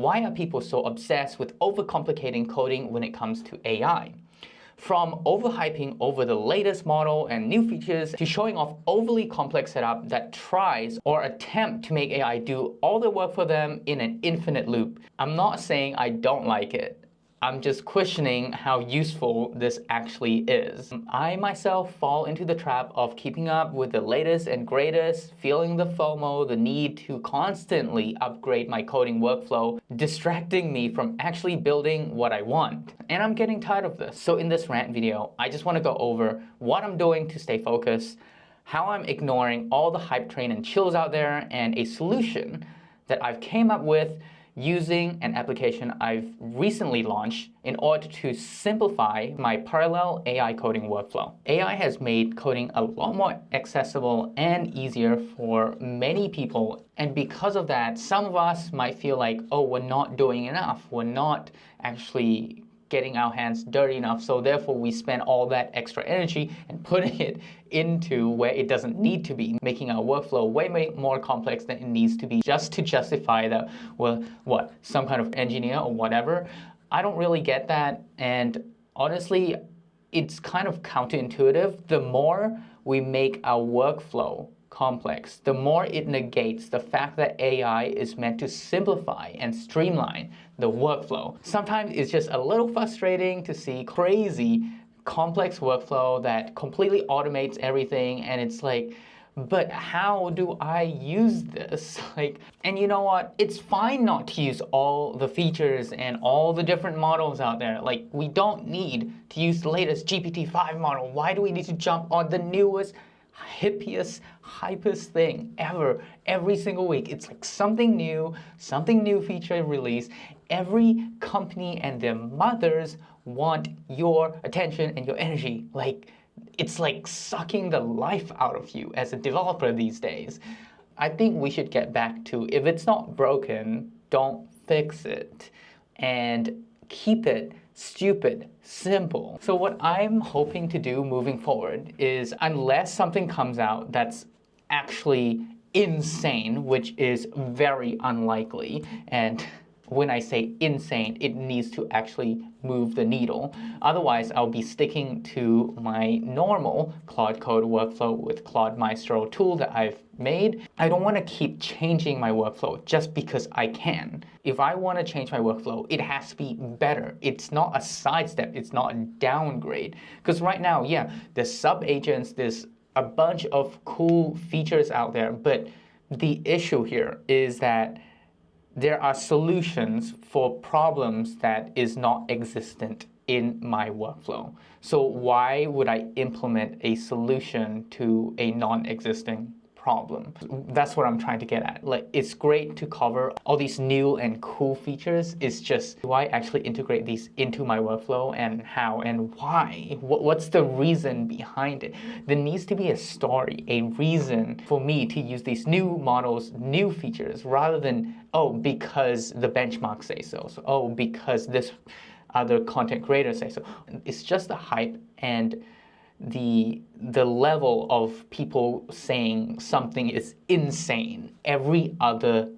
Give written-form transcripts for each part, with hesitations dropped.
Why are people so obsessed with overcomplicating coding when it comes to AI? From overhyping over the latest model and new features to showing off overly complex setup that tries or attempt to make AI do all the work for them in an infinite loop. I'm not saying I don't like it. I'm just questioning how useful this actually is. I myself fall into the trap of keeping up with the latest and greatest, feeling the FOMO, the need to constantly upgrade my coding workflow, distracting me from actually building what I want. And I'm getting tired of this. So in this rant video, I just want to go over what I'm doing to stay focused, how I'm ignoring all the hype train and chills out there, and a solution that I've came up with using an application I've recently launched in order to simplify my parallel AI coding workflow. AI has made coding a lot more accessible and easier for many people. And because of that, some of us might feel like, oh, we're not doing enough. We're not actually getting our hands dirty enough, so therefore we spend all that extra energy and putting it into where it doesn't need to be, making our workflow way more complex than it needs to be just to justify that, well, what, some kind of engineer or whatever. I don't really get that, and honestly, it's kind of counterintuitive. The more we make our workflow complex, the more it negates the fact that AI is meant to simplify and streamline the workflow. Sometimes it's just a little frustrating to see crazy complex workflow that completely automates everything, and it's like, but how do I use this? And you know what? It's fine not to use all the features and all the different models out there. We don't need to use the latest GPT-5 model. Why do we need to jump on the newest, hippiest, hypest thing ever every single week? It's like something new feature release. Every company and their mothers want your attention and your energy. It's like sucking the life out of you as a developer these days. I think we should get back to, if it's not broken, don't fix it, and keep it stupid simple. So what I'm hoping to do moving forward is, unless something comes out that's actually insane, which is very unlikely, and when I say insane, it needs to actually move the needle. Otherwise, I'll be sticking to my normal Claude Code workflow with Claude Maestro tool that I've made. I don't want to keep changing my workflow just because I can. If I want to change my workflow, it has to be better. It's not a sidestep. It's not a downgrade. Because right now, yeah, there's sub-agents, there's a bunch of cool features out there, but the issue here is that there are solutions for problems that is not existent in my workflow. So why would I implement a solution to a non-existing problem? That's what I'm trying to get at. It's great to cover all these new and cool features. It's just, do I actually integrate these into my workflow, and how and why? What's the reason behind it? There needs to be a story, a reason for me to use these new models, new features, rather than, oh, because the benchmarks say so. So, oh, because this other content creator say so. It's just the hype and the level of people saying something is insane every other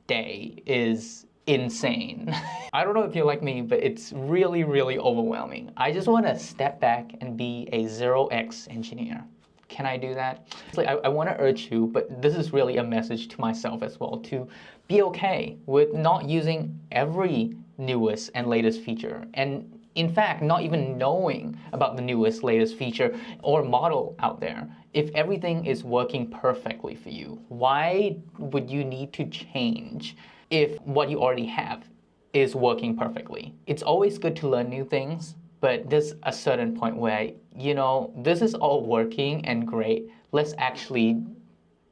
day is insane. I don't know if you're like me, but it's really overwhelming. I just want to step back and be a 0x engineer. Can I do that? I want to urge you, but this is really a message to myself as well, to be okay with not using every newest and latest feature, and in fact, not even knowing about the newest, latest feature or model out there. If everything is working perfectly for you, why would you need to change if what you already have is working perfectly? It's always good to learn new things, but there's a certain point where, this is all working and great. Let's actually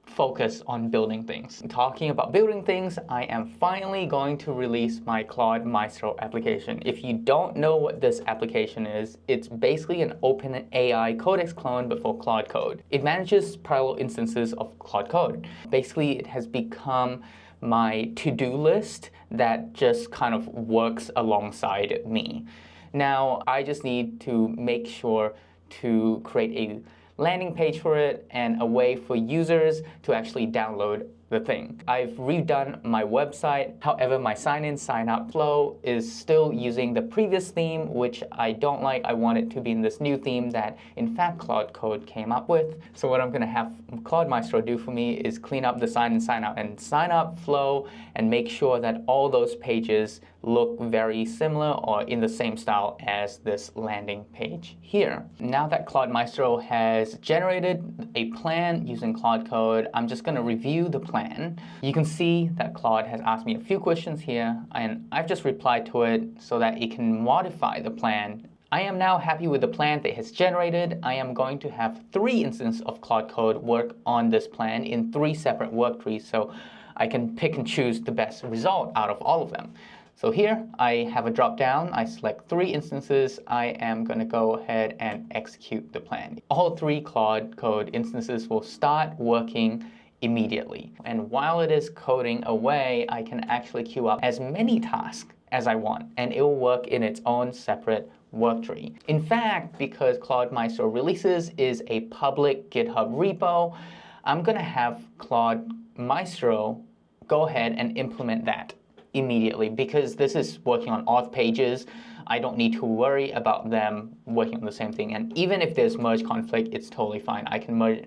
focus on building things. Talking about building things, I am finally going to release my Claude Maestro application. If you don't know what this application is, it's basically an open AI codex clone but for Claude Code. It manages parallel instances of Claude Code. Basically, it has become my to-do list that just kind of works alongside me. Now, I just need to make sure to create a landing page for it and a way for users to actually download the thing. I've redone my website. However, my sign-in, sign-up flow is still using the previous theme, which I don't like. I want it to be in this new theme that, in fact, Claude Code came up with. So what I'm going to have Claude Maestro do for me is clean up the sign-in, sign-out, and sign-up flow and make sure that all those pages look very similar or in the same style as this landing page here. Now that Claude Maestro has generated a plan using Claude Code, I'm just going to review the plan. You can see that Claude has asked me a few questions here, and I've just replied to it so that it can modify the plan. I am now happy with the plan that it has generated. I am going to have 3 instances of Claude Code work on this plan in 3 separate work trees, so I can pick and choose the best result out of all of them. So here I have a drop down, I select 3 instances, I am going to go ahead and execute the plan. All 3 Claude Code instances will start working immediately. And while it is coding away, I can actually queue up as many tasks as I want, and it will work in its own separate work tree. In fact, because Claude Maestro Releases is a public GitHub repo, I'm going to have Claude Maestro go ahead and implement that immediately, because this is working on auth pages. I don't need to worry about them working on the same thing. And even if there's merge conflict, it's totally fine. I can merge,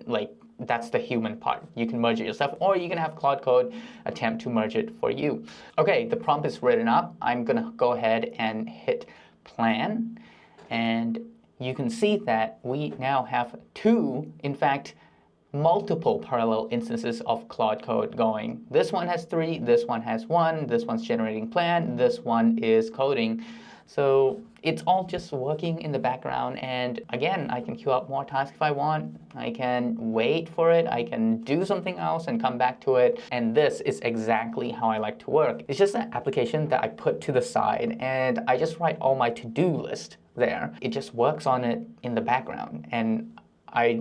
that's the human part. You can merge it yourself, or you can have Claude Code attempt to merge it for you. Okay, the prompt is written up. I'm gonna go ahead and hit plan. And you can see that we now have 2, in fact, multiple parallel instances of Claude Code going. This one has 3, this one has 1, this one's generating plan, this one is coding. So it's all just working in the background, and again, I can queue up more tasks if I want. I can wait for it, I can do something else and come back to it, and this is exactly how I like to work. It's just an application that I put to the side, and I just write all my to-do list there. It just works on it in the background, and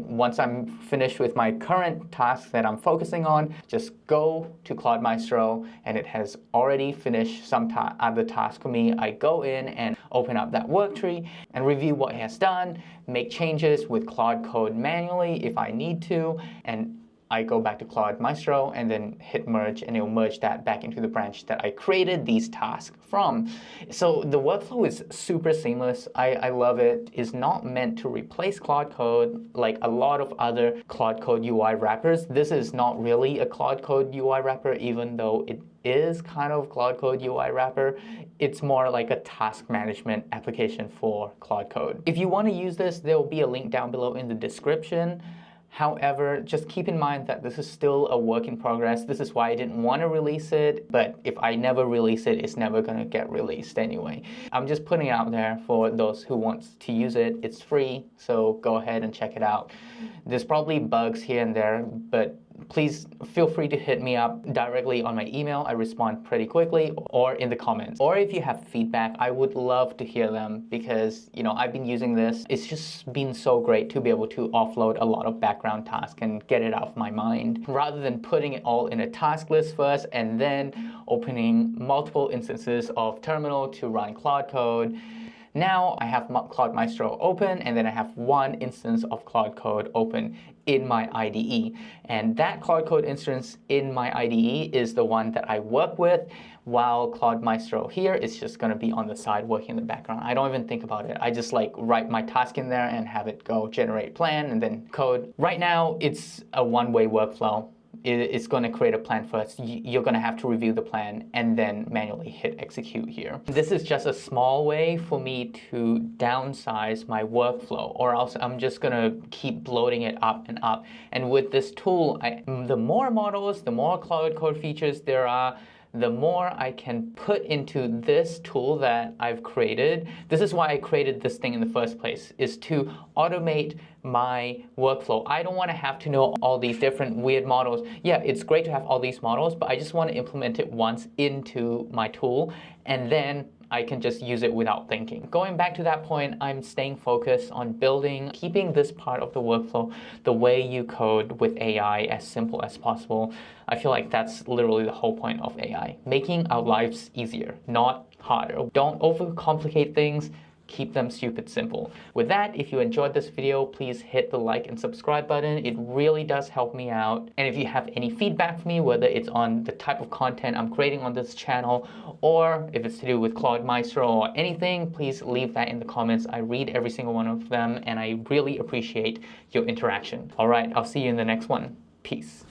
once I'm finished with my current task that I'm focusing on, just go to Claude Maestro, and it has already finished some other task for me. I go in and open up that work tree and review what it has done, make changes with Claude Code manually if I need to, and I go back to Claude Maestro and then hit merge, and it'll merge that back into the branch that I created these tasks from. So the workflow is super seamless. I love it. It's not meant to replace Claude Code like a lot of other Claude Code UI wrappers. This is not really a Claude Code UI wrapper, even though it is kind of Claude Code UI wrapper. It's more like a task management application for Claude Code. If you want to use this, there will be a link down below in the description. However, just keep in mind that this is still a work in progress. This is why I didn't want to release it, but if I never release it, it's never going to get released anyway. I'm just putting it out there for those who want to use it. It's free, so go ahead and check it out. There's probably bugs here and there, but please feel free to hit me up directly on my email. I respond pretty quickly, or in the comments. Or if you have feedback, I would love to hear them, because I've been using this. It's just been so great to be able to offload a lot of background tasks and get it out of my mind, rather than putting it all in a task list first and then opening multiple instances of terminal to run Claude Code. Now I have Claude Maestro open, and then I have 1 instance of Claude Code open in my IDE. And that Claude Code instance in my IDE is the one that I work with, while Claude Maestro here is just going to be on the side working in the background. I don't even think about it. I just write my task in there and have it go generate plan and then code. Right now, it's a one-way workflow. It's going to create a plan first. You're going to have to review the plan and then manually hit execute here. This is just a small way for me to downsize my workflow, or else I'm just going to keep bloating it up and up. And with this tool, the more models, the more Claude Code features there are, the more I can put into this tool that I've created. This is why I created this thing in the first place, is to automate my workflow. I don't want to have to know all these different weird models. Yeah, it's great to have all these models, but I just want to implement it once into my tool, and then I can just use it without thinking. Going back to that point, I'm staying focused on keeping this part of the workflow, the way you code with AI, as simple as possible. I feel like that's literally the whole point of AI, making our lives easier, not harder. Don't overcomplicate things. Keep them stupid simple. With that, if you enjoyed this video, please hit the like and subscribe button. It really does help me out. And if you have any feedback for me, whether it's on the type of content I'm creating on this channel, or if it's to do with Claude Maestro or anything, please leave that in the comments. I read every single one of them, and I really appreciate your interaction. All right, I'll see you in the next one. Peace.